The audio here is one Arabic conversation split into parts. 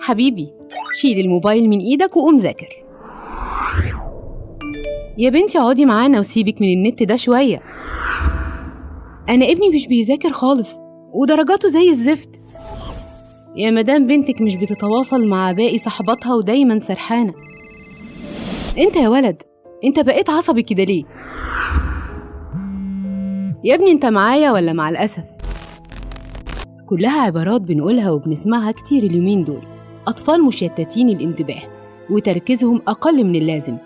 حبيبي، شيل الموبايل من إيدك وقوم ذاكر. يا بنتي اقعدي معانا وسيبك من النت ده شوية. أنا ابني مش بيذاكر خالص ودرجاته زي الزفت. يا مدام بنتك مش بتتواصل مع باقي صحباتها ودايما سرحانة. انت يا ولد، انت بقيت عصبي كده ليه؟ يا ابني انت معايا ولا مع الأسف؟ كلها عبارات بنقولها وبنسمعها كتير اليومين دول. أطفال مشتتين الانتباه وتركيزهم أقل من اللازم،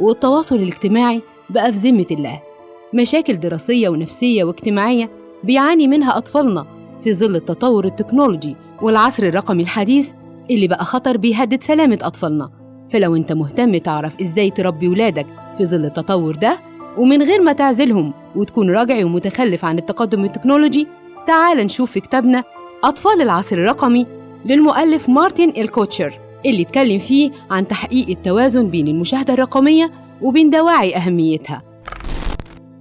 والتواصل الاجتماعي بقى في ذمة الله. مشاكل دراسية ونفسية واجتماعية بيعاني منها أطفالنا في ظل التطور التكنولوجي والعصر الرقمي الحديث اللي بقى خطر بيهدد سلامة أطفالنا. فلو أنت مهتم تعرف إزاي تربي ولادك في ظل التطور ده ومن غير ما تعزلهم وتكون راجع ومتخلف عن التقدم التكنولوجي، تعال نشوف في كتابنا أطفال العصر الرقمي للمؤلف مارتن الكوتشر، اللي اتكلم فيه عن تحقيق التوازن بين المشاهدة الرقمية وبين دواعي أهميتها.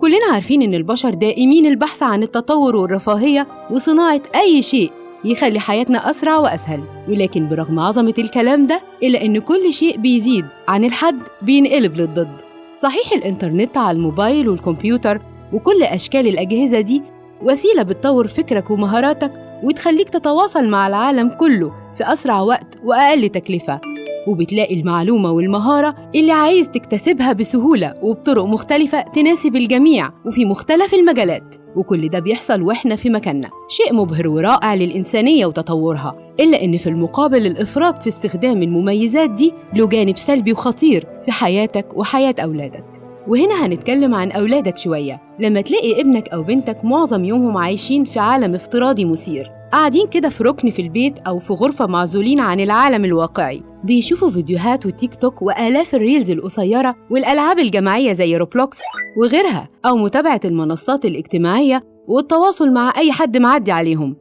كلنا عارفين إن البشر دائمين البحث عن التطور والرفاهية وصناعة أي شيء يخلي حياتنا أسرع وأسهل، ولكن برغم عظمة الكلام ده إلا إن كل شيء بيزيد عن الحد بينقلب للضد. صحيح الإنترنت على الموبايل والكمبيوتر وكل أشكال الأجهزة دي وسيلة بتطور فكرك ومهاراتك وتخليك تتواصل مع العالم كله في أسرع وقت وأقل تكلفة، وبتلاقي المعلومة والمهارة اللي عايز تكتسبها بسهولة وبطرق مختلفة تناسب الجميع وفي مختلف المجالات. وكل ده بيحصل وإحنا في مكاننا، شيء مبهر ورائع للإنسانية وتطورها. إلا إن في المقابل الإفراط في استخدام المميزات دي له جانب سلبي وخطير في حياتك وحياة أولادك. وهنا هنتكلم عن أولادك شوية. لما تلاقي ابنك أو بنتك معظم يومهم عايشين في عالم افتراضي مثير، قاعدين كده في ركن في البيت أو في غرفة معزولين عن العالم الواقعي، بيشوفوا فيديوهات وتيك توك وآلاف الريلز القصيرة والألعاب الجماعية زي روبلوكس وغيرها، أو متابعة المنصات الاجتماعية والتواصل مع أي حد معدي عليهم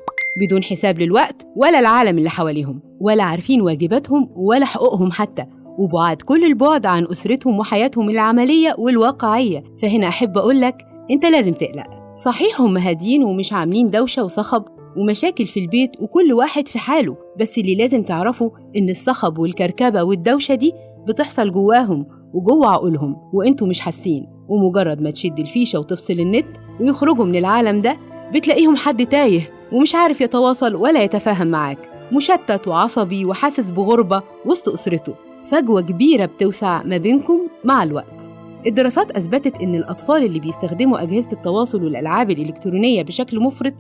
بدون حساب للوقت ولا العالم اللي حواليهم، ولا عارفين واجباتهم ولا حقوقهم حتى، وبعاد كل البعد عن أسرتهم وحياتهم العملية والواقعية. فهنا أحب أقولك أنت لازم تقلق. صحيح هم هادين ومش عاملين دوشة وصخب ومشاكل في البيت وكل واحد في حاله، بس اللي لازم تعرفوا إن الصخب والكركبة والدوشة دي بتحصل جواهم وجوا عقولهم وإنتوا مش حاسين. ومجرد ما تشد الفيشة وتفصل النت ويخرجوا من العالم ده بتلاقيهم حد تايه ومش عارف يتواصل ولا يتفاهم معاك، مشتت وعصبي وحاسس بغربة وسط أسرته. فجوة كبيرة بتوسع ما بينكم مع الوقت. الدراسات أثبتت إن الأطفال اللي بيستخدموا أجهزة التواصل والألعاب الإلكترونية بشكل مفرط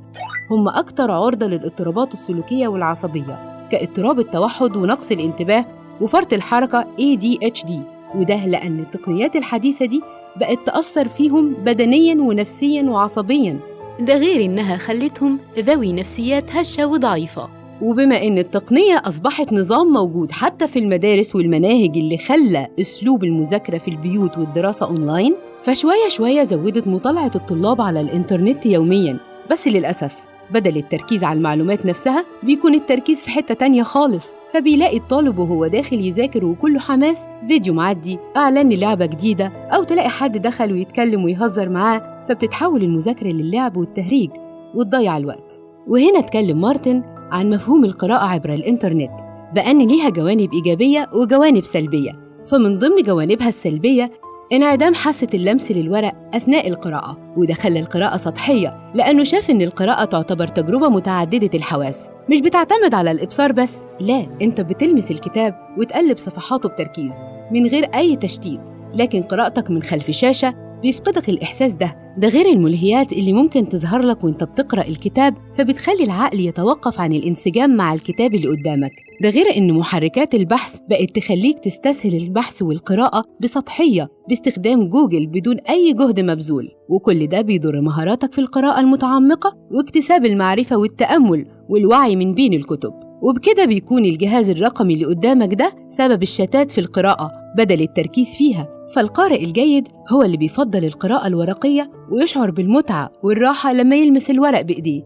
هم أكتر عرضة للاضطرابات السلوكية والعصبية، كاضطراب التوحد ونقص الانتباه وفرط الحركة ADHD. وده لأن التقنيات الحديثة دي بقت تأثر فيهم بدنياً ونفسياً وعصبياً، ده غير إنها خلتهم ذوي نفسيات هشة وضعيفة. وبما إن التقنية أصبحت نظام موجود حتى في المدارس والمناهج اللي خلى أسلوب المذاكرة في البيوت والدراسة أونلاين، فشوية شوية زودت مطالعة الطلاب على الإنترنت يومياً. بس للأسف بدل التركيز على المعلومات نفسها بيكون التركيز في حتة تانية خالص، فبيلاقي الطالب وهو داخل يذاكر وكله حماس فيديو معدي، إعلان للعبة جديدة، أو تلاقي حد دخل ويتكلم ويهزر معاه، فبتتحول المذاكرة للعب والتهريج وتضيع الوقت. وهنا اتكلم مارتن عن مفهوم القراءة عبر الإنترنت بأن ليها جوانب إيجابية وجوانب سلبية. فمن ضمن جوانبها السلبية انعدام حاسة اللمس للورق أثناء القراءة، وده خلى القراءة سطحية لأنه شاف إن القراءة تعتبر تجربة متعددة الحواس، مش بتعتمد على الإبصار بس، لا أنت بتلمس الكتاب وتقلب صفحاته بتركيز من غير أي تشتيت. لكن قراءتك من خلف شاشة بيفقدك الإحساس ده غير الملهيات اللي ممكن تظهر لك وانت بتقرأ الكتاب، فبتخلي العقل يتوقف عن الانسجام مع الكتاب اللي قدامك. ده غير ان محركات البحث بقت تخليك تستسهل البحث والقراءة بسطحية باستخدام جوجل بدون أي جهد مبذول، وكل ده بيضر مهاراتك في القراءة المتعمقة واكتساب المعرفة والتأمل والوعي من بين الكتب. وبكده بيكون الجهاز الرقمي اللي قدامك ده سبب الشتات في القراءة بدل التركيز فيها. فالقارئ الجيد هو اللي بيفضل القراءة الورقية ويشعر بالمتعة والراحة لما يلمس الورق بإيديه.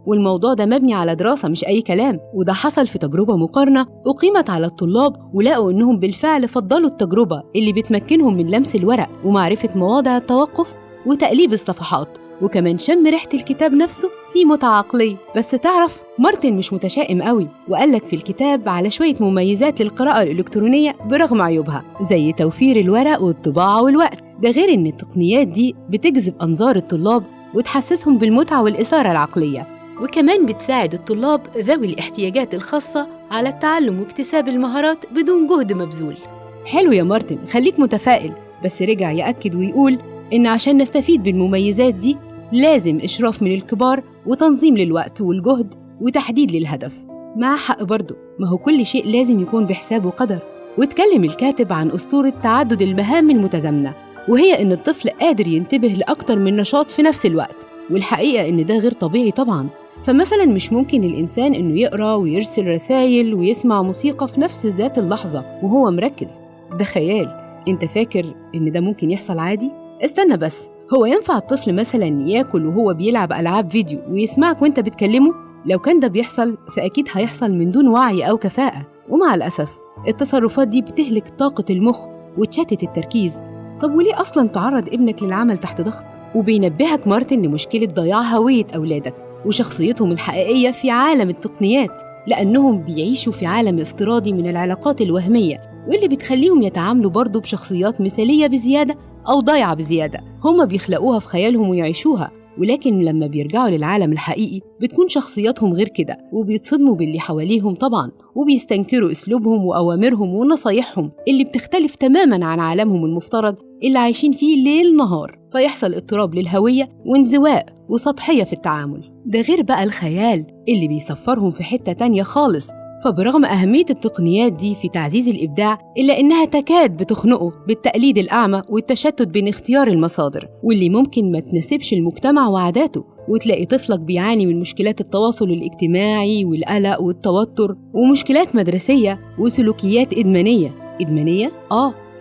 والموضوع ده مبني على دراسة مش أي كلام، وده حصل في تجربة مقارنة أقيمت على الطلاب، ولقوا إنهم بالفعل فضلوا التجربة اللي بتمكنهم من لمس الورق ومعرفة مواضع التوقف وتقليب الصفحات وكمان شم ريحة الكتاب نفسه فيه متعة عقلية. بس تعرف مارتن مش متشائم قوي، وقالك في الكتاب على شوية مميزات للقراءة الإلكترونية برغم عيوبها، زي توفير الورق والطباعة والوقت. ده غير إن التقنيات دي بتجذب أنظار الطلاب وتحسسهم بالمتعة والإثارة العقلية، وكمان بتساعد الطلاب ذوي الاحتياجات الخاصة على التعلم واكتساب المهارات بدون جهد مبذول. حلو يا مارتن، خليك متفائل. بس رجع يأكد ويقول إن عشان نستفيد بالمميزات دي لازم إشراف من الكبار وتنظيم للوقت والجهد وتحديد للهدف. مع حق برضه، ما هو كل شيء لازم يكون بحساب وقدر. واتكلم الكاتب عن أسطورة تعدد المهام المتزامنة، وهي إن الطفل قادر ينتبه لأكتر من نشاط في نفس الوقت، والحقيقة إن ده غير طبيعي طبعاً. فمثلاً مش ممكن الإنسان إنه يقرأ ويرسل رسائل ويسمع موسيقى في نفس ذات اللحظة وهو مركز. ده خيال. أنت فاكر إن ده ممكن يحصل عادي؟ استنى بس، هو ينفع الطفل مثلاً ياكل وهو بيلعب ألعاب فيديو ويسمعك وأنت بتكلمه؟ لو كان ده بيحصل فأكيد هيحصل من دون وعي أو كفاءة. ومع الأسف التصرفات دي بتهلك طاقة المخ وتشتت التركيز. طب وليه أصلاً تعرض ابنك للعمل تحت ضغط؟ وبينبهك مارتن لمشكلة ضياع هوية أولادك وشخصيتهم الحقيقية في عالم التقنيات، لأنهم بيعيشوا في عالم افتراضي من العلاقات الوهمية، واللي بتخليهم يتعاملوا برضو بشخصيات مثالية بزيادة أو ضايعة بزيادة. هم بيخلقوها في خيالهم ويعيشوها، ولكن لما بيرجعوا للعالم الحقيقي بتكون شخصياتهم غير كده، وبيتصدموا باللي حواليهم طبعاً، وبيستنكروا أسلوبهم وأوامرهم ونصايحهم اللي بتختلف تماماً عن عالمهم المفترض اللي عايشين فيه ليل نهار. فيحصل اضطراب للهوية وانزواء وسطحية في التعامل. ده غير بقى الخيال اللي بيسفرهم في حتة تانية خالص. فبرغم أهمية التقنيات دي في تعزيز الإبداع، إلا إنها تكاد بتخنقه بالتقليد الأعمى والتشتت بين اختيار المصادر، واللي ممكن ما تناسبش المجتمع وعاداته. وتلاقي طفلك بيعاني من مشكلات التواصل الاجتماعي والقلق والتوتر، ومشكلات مدرسية وسلوكيات إدمانية؟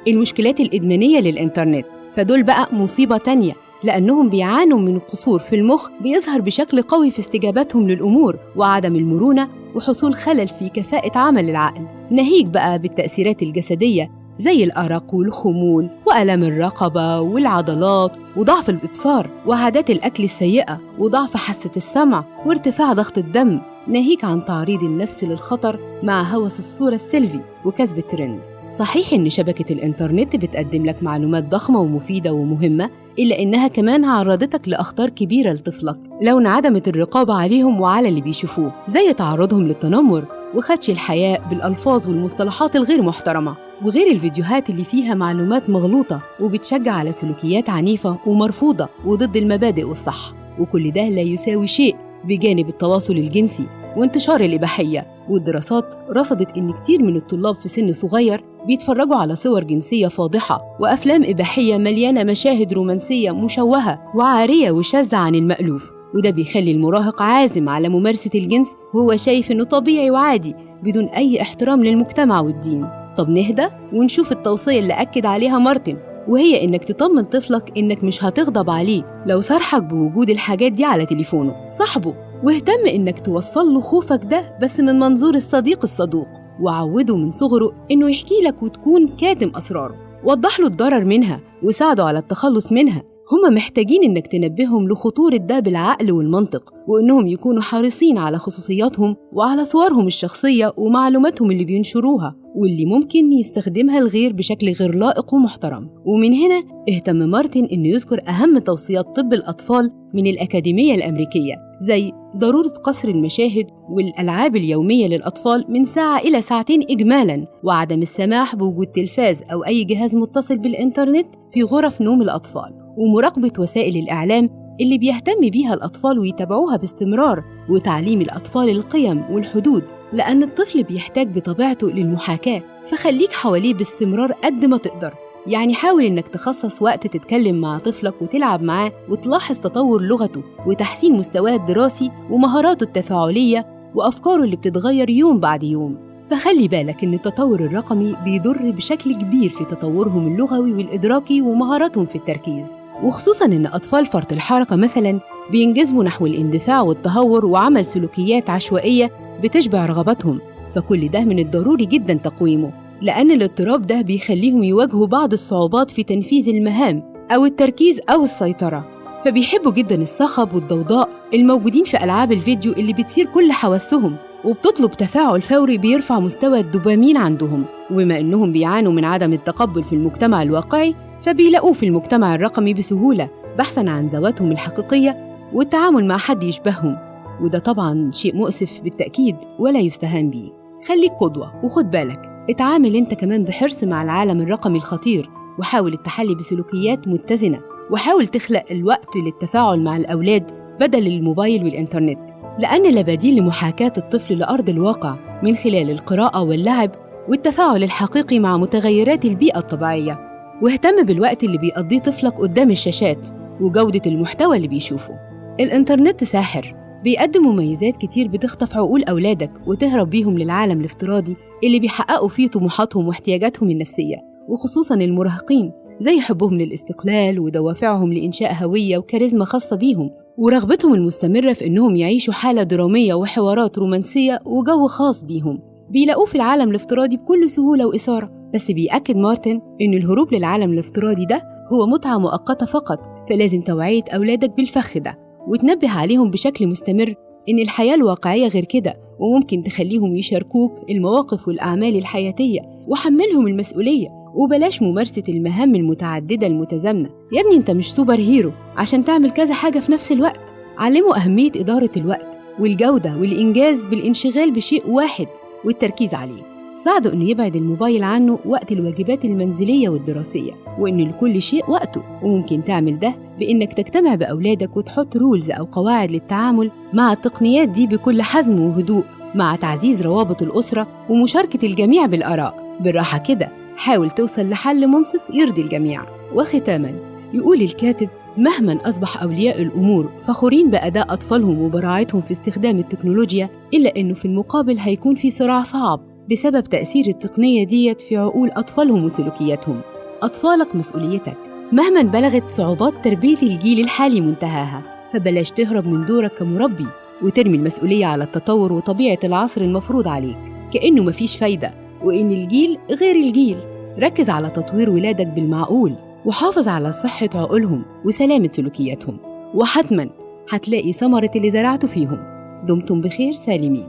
المشكلات الإدمانية للإنترنت. فدول بقى مصيبة تانية، لأنهم بيعانوا من قصور في المخ بيظهر بشكل قوي في استجاباتهم للأمور وعدم المرونة، وحصول خلل في كفاءة عمل العقل، ناهيك بقى بالتأثيرات الجسدية زي الأرق والخمول وألم الرقبة والعضلات وضعف الإبصار وعادات الأكل السيئة وضعف حاسة السمع وارتفاع ضغط الدم، ناهيك عن تعريض النفس للخطر مع هوس الصورة السيلفي وكسب الترند. صحيح إن شبكة الإنترنت بتقدم لك معلومات ضخمة ومفيدة ومهمة، إلا إنها كمان عرضتك لأخطار كبيرة لطفلك لو انعدمت الرقابة عليهم وعلى اللي بيشوفوه، زي تعرضهم للتنمر وخدش الحياء بالألفاظ والمصطلحات الغير محترمة، وغير الفيديوهات اللي فيها معلومات مغلوطة وبتشجع على سلوكيات عنيفة ومرفوضة وضد المبادئ والصح. وكل ده لا يساوي شيء بجانب التواصل الجنسي وانتشار الإباحية. والدراسات رصدت إن كتير من الطلاب في سن صغير بيتفرجوا على صور جنسية فاضحة وأفلام إباحية مليانة مشاهد رومانسية مشوهة وعارية وشاذة عن المألوف، وده بيخلي المراهق عازم على ممارسة الجنس وهو شايف إنه طبيعي وعادي بدون أي احترام للمجتمع والدين. طب نهدى ونشوف التوصية اللي أكد عليها مارتن، وهي إنك تطمن طفلك إنك مش هتغضب عليه لو صرحك بوجود الحاجات دي على تليفونه. صاحبه واهتم إنك توصل له خوفك ده بس من منظور الصديق الصدوق، وعوده من صغره إنه يحكي لك وتكون كاتم أسراره. وضح له الضرر منها وساعده على التخلص منها. هم محتاجين إنك تنبههم لخطورة ده بالعقل والمنطق، وإنهم يكونوا حريصين على خصوصياتهم وعلى صورهم الشخصية ومعلوماتهم اللي بينشروها واللي ممكن يستخدمها الغير بشكل غير لائق ومحترم. ومن هنا اهتم مارتن إنه يذكر أهم توصيات طب الأطفال من الأكاديمية الأمريكية، زي ضرورة قصر المشاهد والألعاب اليومية للأطفال من ساعة إلى ساعتين إجمالاً، وعدم السماح بوجود تلفاز أو أي جهاز متصل بالإنترنت في غرف نوم الأطفال، ومراقبة وسائل الإعلام اللي بيهتم بيها الأطفال ويتابعوها باستمرار، وتعليم الأطفال القيم والحدود، لأن الطفل بيحتاج بطبيعته للمحاكاة. فخليك حواليه باستمرار قد ما تقدر. يعني حاول إنك تخصص وقت تتكلم مع طفلك وتلعب معاه وتلاحظ تطور لغته وتحسين مستواه الدراسي ومهاراته التفاعلية وأفكاره اللي بتتغير يوم بعد يوم. فخلي بالك إن التطور الرقمي بيضر بشكل كبير في تطورهم اللغوي والإدراكي ومهاراتهم في التركيز، وخصوصاً إن أطفال فرط الحركة مثلاً بينجذبوا نحو الاندفاع والتهور وعمل سلوكيات عشوائية بتشبع رغباتهم. فكل ده من الضروري جداً تقويمه، لأن الاضطراب ده بيخليهم يواجهوا بعض الصعوبات في تنفيذ المهام أو التركيز أو السيطرة. فبيحبوا جدا الصخب والضوضاء الموجودين في ألعاب الفيديو اللي بتثير كل حواسهم وبتطلب تفاعل فوري بيرفع مستوى الدوبامين عندهم. وبما إنهم بيعانوا من عدم التقبل في المجتمع الواقعي، فبيلاقوه في المجتمع الرقمي بسهولة بحثاً عن ذواتهم الحقيقية والتعامل مع حد يشبههم. وده طبعاً شيء مؤسف بالتأكيد ولا يستهان بيه. خليك قدوة وخد بالك، اتعامل انت كمان بحرص مع العالم الرقمي الخطير، وحاول التحلي بسلوكيات متزنة، وحاول تخلق الوقت للتفاعل مع الأولاد بدل الموبايل والإنترنت، لأن لا بديل لمحاكاة الطفل لأرض الواقع من خلال القراءة واللعب والتفاعل الحقيقي مع متغيرات البيئة الطبيعية. واهتم بالوقت اللي بيقضيه طفلك قدام الشاشات وجودة المحتوى اللي بيشوفه. الإنترنت ساحر، بيقدم مميزات كتير بتخطف عقول أولادك وتهرب بيهم للعالم الافتراضي اللي بيحققوا فيه طموحاتهم واحتياجاتهم النفسية، وخصوصاً المراهقين، زي حبهم للاستقلال ودوافعهم لإنشاء هوية وكاريزما خاصة بيهم، ورغبتهم المستمرة في إنهم يعيشوا حالة درامية وحوارات رومانسية وجو خاص بيهم بيلاقوه في العالم الافتراضي بكل سهولة وإثارة. بس بيأكد مارتن إن الهروب للعالم الافتراضي ده هو متعة مؤقتة فقط، فلازم توعية أولادك بالفخ ده وتنبه عليهم بشكل مستمر إن الحياة الواقعية غير كده، وممكن تخليهم يشاركوك المواقف والأعمال الحياتية، وحملهم المسؤولية وبلاش ممارسة المهام المتعددة المتزامنة. يا ابني انت مش سوبر هيرو عشان تعمل كذا حاجة في نفس الوقت. علموا أهمية إدارة الوقت والجودة والإنجاز بالانشغال بشيء واحد والتركيز عليه. ساعده إنه يبعد الموبايل عنه وقت الواجبات المنزلية والدراسية، وإن لكل شيء وقته. وممكن تعمل ده بإنك تجتمع بأولادك وتحط رولز أو قواعد للتعامل مع التقنيات دي بكل حزم وهدوء، مع تعزيز روابط الأسرة ومشاركة الجميع بالآراء. بالراحة كده حاول توصل لحل منصف يرضي الجميع. وختاماً يقول الكاتب: مهما أصبح أولياء الأمور فخورين بأداء أطفالهم وبراعتهم في استخدام التكنولوجيا، إلا إنه في المقابل هيكون في صراع صعب بسبب تأثير التقنية ديت في عقول أطفالهم وسلوكياتهم. أطفالك مسؤوليتك مهما بلغت صعوبات تربية الجيل الحالي منتهاها، فبلاش تهرب من دورك كمربي وترمي المسؤولية على التطور وطبيعة العصر المفروض عليك كأنه مفيش فايدة وإن الجيل غير الجيل. ركز على تطوير ولادك بالمعقول وحافظ على صحة عقولهم وسلامة سلوكياتهم، وحتماً هتلاقي ثمرة اللي زرعته فيهم. دمتم بخير سالمين.